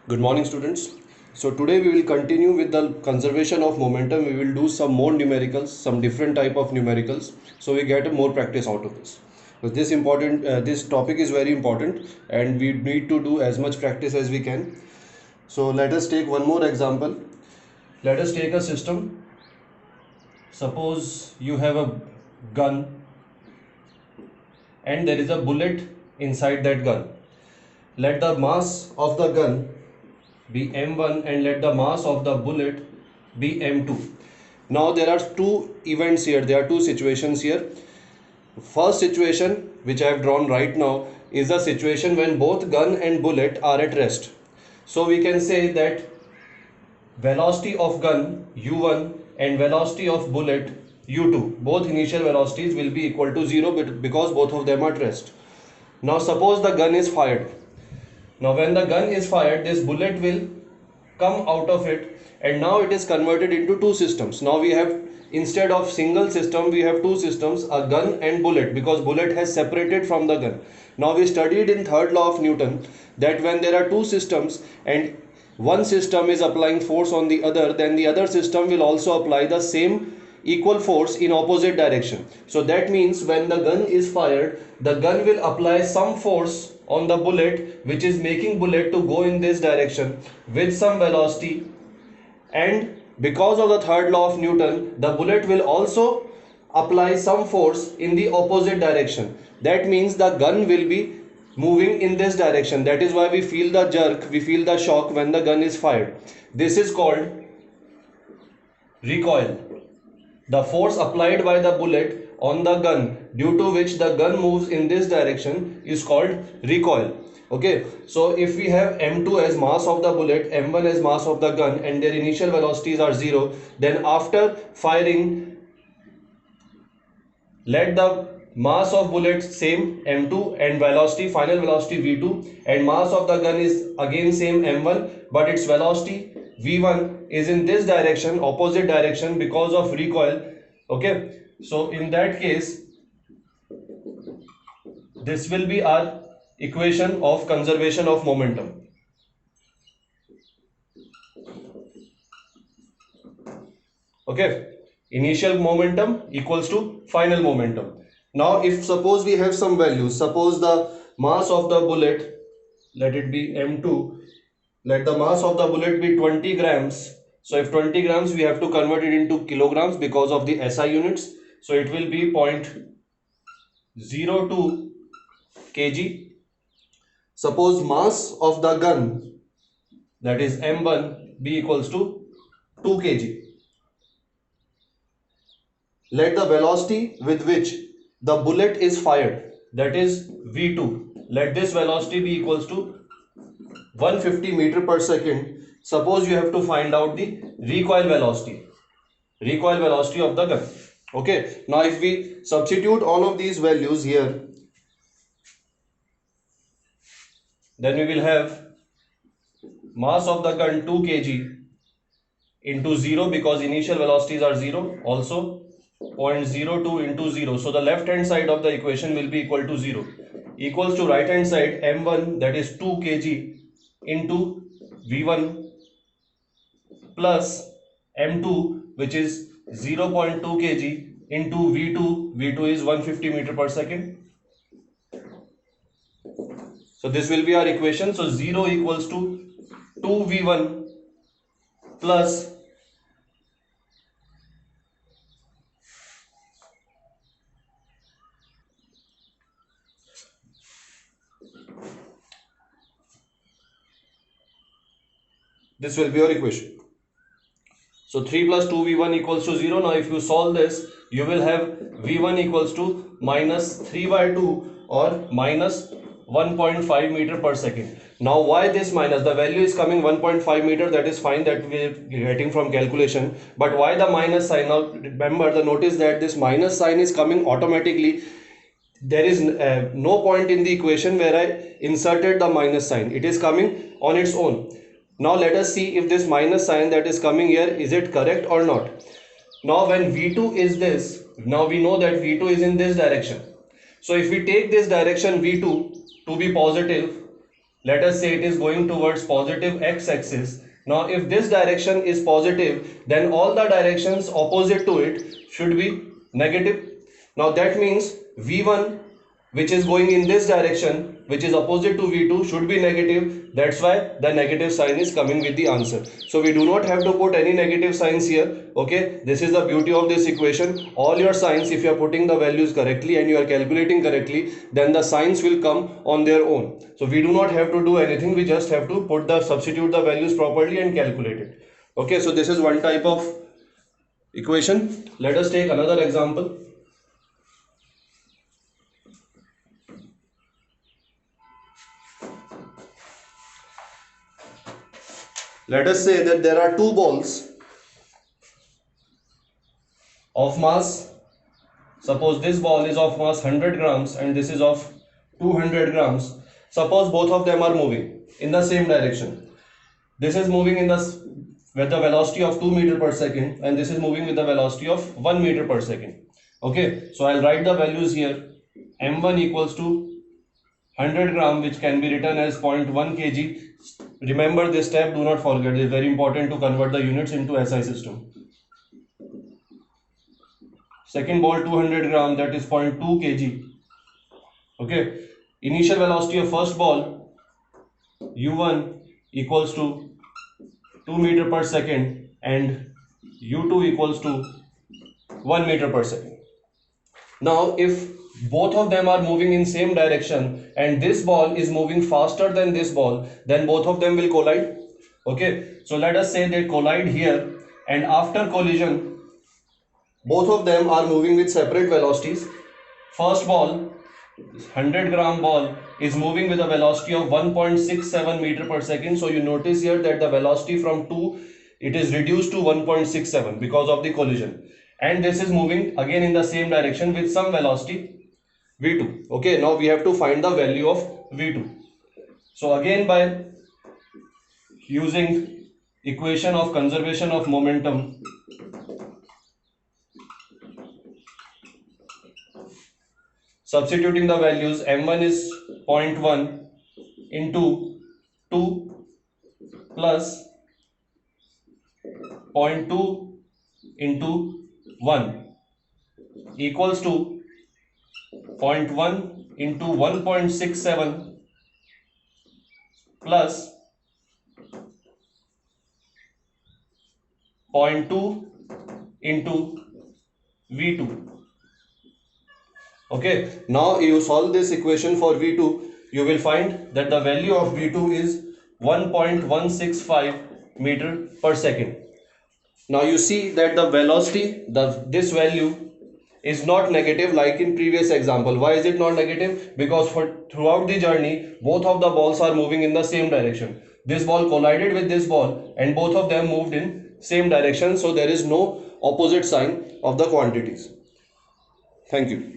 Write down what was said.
Good morning, students. So today we will continue with the conservation of momentum. We will do some more numericals, some different type of numericals, so we get more practice out of this. So this topic is very important, and we need to do as much practice as we can. So let us take one more example. Let us take a system. Suppose you have a gun, and there is a bullet inside that gun. Let the mass of the gun be m1 and let the mass of the bullet be m2. Now there are two events here, there are two situations here. First situation, which I have drawn right now, is the situation when both gun and bullet are at rest. So we can say that velocity of gun u1 and velocity of bullet u2, both initial velocities will be equal to 0 because both of them are at rest. Now suppose the gun is fired. Now when the gun is fired, this bullet will come out of it, and now it is converted into two systems. Now we have, instead of single system, we have two systems, a gun and bullet, because bullet has separated from the gun. Now we studied in third law of Newton that when there are two systems and one system is applying force on the other, then the other system will also apply the same equal force in opposite direction. So that means when the gun is fired, the gun will apply some force on the bullet, which is making bullet to go in this direction with some velocity, and because of the third law of Newton, the bullet will also apply some force in the opposite direction. That means the gun will be moving in this direction. That is why we feel the jerk, we feel the shock when the gun is fired. This is called recoil. The force applied by the bullet on the gun, due to which the gun moves in this direction, is called recoil. Okay, so if we have m2 as mass of the bullet, m1 as mass of the gun, and their initial velocities are 0, then after firing, let the mass of bullet same m2 and velocity, final velocity v2, and mass of the gun is again same m1, but its velocity v1 is in this direction, opposite direction, because of recoil. Okay, so in that case, this will be our equation of conservation of momentum. Okay, initial momentum equals to final momentum. Now if suppose we have some values, suppose the mass of the bullet, let it be m2, let the mass of the bullet be 20 grams. So if 20 grams, we have to convert it into kilograms because of the SI units. So it will be 0.02 kg. Suppose mass of the gun, that is m1, be equals to 2 kg. Let the velocity with which the bullet is fired, that is v2, let this velocity be equals to 150 meter per second. Suppose you have to find out the recoil velocity of the gun. Okay, now if we substitute all of these values here, then we will have mass of the gun 2 kg into 0, because initial velocities are 0, also 0.02 into 0. So the left hand side of the equation will be equal to 0, equals to right hand side m1, that is 2 kg into v1, plus m2, which is 0.2 kg into v2 is 150 meter per second. So this will be our equation. So 0 equals to 2v1 plus this will be your equation. So 3 plus 2v1 equals to 0. Now if you solve this, you will have v1 equals to minus 3 by 2 or minus 1.5 meter per second. Now why this minus? The value is coming 1.5 meter, that is fine, that we are getting from calculation. But why the minus sign? Now remember, the notice that this minus sign is coming automatically. There is no point in the equation where I inserted the minus sign. It is coming on its own. Now let us see if this minus sign that is coming here, is it correct or not. Now when v2 is this, now we know that v2 is in this direction. So if we take this direction v2 to be positive, let us say it is going towards positive x-axis. Now if this direction is positive, then all the directions opposite to it should be negative. Now that means V1, which is going in this direction, which is opposite to V2, should be negative. That's why the negative sign is coming with the answer. So we do not have to put any negative signs here. Okay, this is the beauty of this equation. All your signs, if you are putting the values correctly and you are calculating correctly, then the signs will come on their own. So we do not have to do anything. We just have to substitute the values properly and calculate it. Okay, so this is one type of equation. Let us take another example. Let us say that there are two balls of mass. Suppose this ball is of mass 100 grams and this is of 200 grams. Suppose both of them are moving in the same direction. This is moving with the velocity of 2 meter per second and this is moving with the velocity of 1 meter per second. Okay, so I'll write the values here. M1 equals to 100 gram, which can be written as 0.1 kg. Remember this step, do not forget, it is very important to convert the units into SI system. Second ball 200 gram, that is 0.2 kg. Okay, initial velocity of first ball U1 equals to 2 meter per second and U2 equals to 1 meter per second. Now if both of them are moving in same direction and this ball is moving faster than this ball, then both of them will collide. Okay, so let us say they collide here, and after collision both of them are moving with separate velocities. First ball, 100 gram ball, is moving with a velocity of 1.67 meter per second. So you notice here that the velocity from 2, it is reduced to 1.67 because of the collision, and this is moving again in the same direction with some velocity V2. Okay, now we have to find the value of V2. So again, by using equation of conservation of momentum, substituting the values, M1 is 0.1 into 2 plus 0.2 into 1 equals to 0.1 into 1.67 plus 0.2 into V2. Okay, now you solve this equation for V2, you will find that the value of V2 is 1.165 meter per second. Now you see that the velocity, this value is not negative like in previous example. Why is it not negative? Because throughout the journey both of the balls are moving in the same direction. This ball collided with this ball and both of them moved in same direction, so there is no opposite sign of the quantities. Thank you.